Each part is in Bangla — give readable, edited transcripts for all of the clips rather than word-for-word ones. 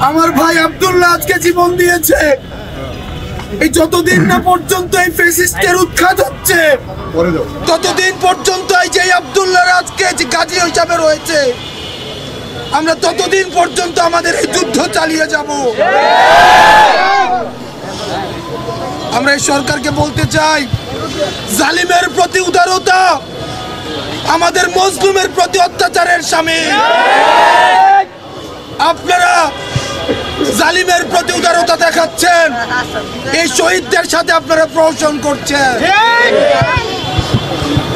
আমার ভাই আব্দুল্লাহ আজকে জীবন দিয়েছে। এই যতদিন না পর্যন্ত এই ফ্যাসিস্টের উৎখাত হচ্ছে, ততদিন পর্যন্ত এই যে আব্দুল্লাহ আজকে যে গাজী হিসাবে রয়েছে, আমরা ততদিন পর্যন্ত আমাদের এই যুদ্ধ চালিয়ে যাব। আমরা এই সরকারকে বলতে চাই, জালিমের প্রতি উদারতা আমাদের মজলুমের প্রতি অত্যাচারের শামিল। আপনারা জালিমের প্রতি উদারতা দেখাচ্ছেন, এই শহীদদের সাথে আপনারা প্রহসন করছেন।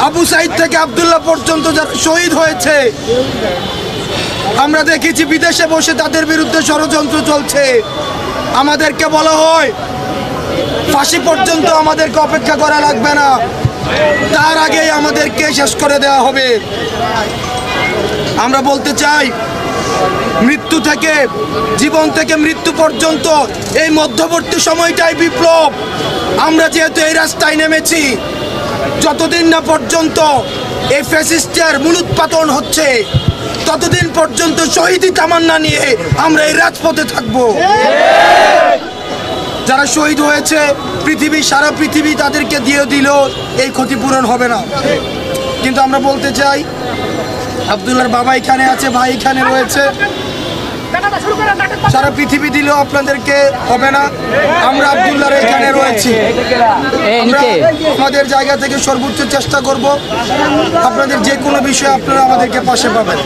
আবু সাইদ থেকে আব্দুল্লাহ পর্যন্ত যারা শহীদ হয়েছে, আমরা দেখেছি বিদেশে বসে তাদের বিরুদ্ধে ষড়যন্ত্র চলছে। আমাদেরকে বলা হয় ফাঁসি পর্যন্ত আমাদেরকে অপেক্ষা করা লাগবে না, তার আগেই আমাদেরকে শেষ করে দেওয়া হবে। আমরা বলতে চাই, মৃত্যু থেকে জীবন থেকে মৃত্যু পর্যন্ত এই মধ্যবর্তী সময়টাই বিপ্লব। আমরা যেহেতু এই রাস্তায় নেমেছি, যতদিন না পর্যন্ত এই ফ্যাসিস্টের মূলোৎপাটন হচ্ছে, ততদিন পর্যন্ত শহীদি তামান্না নিয়ে আমরা এই রাজপথে থাকব। যারা শহীদ হয়েছে সারা পৃথিবী তাদেরকে দিয়ে দিল, এই ক্ষতিপূরণ হবে না। কিন্তু আমরা বলতে চাই, আব্দুল্লাহর বাবা এখানে আছে, ভাই এখানে রয়েছে, সারা পৃথিবী দিলেও আপনাদেরকে হবে না। আমরা আব্দুল্লাহর এখানে রয়েছি, আমরা আমাদের জায়গা থেকে সর্বোচ্চ চেষ্টা করব। আপনাদের যে কোনো বিষয়ে আপনারা আমাদেরকে পাশে পাবেন।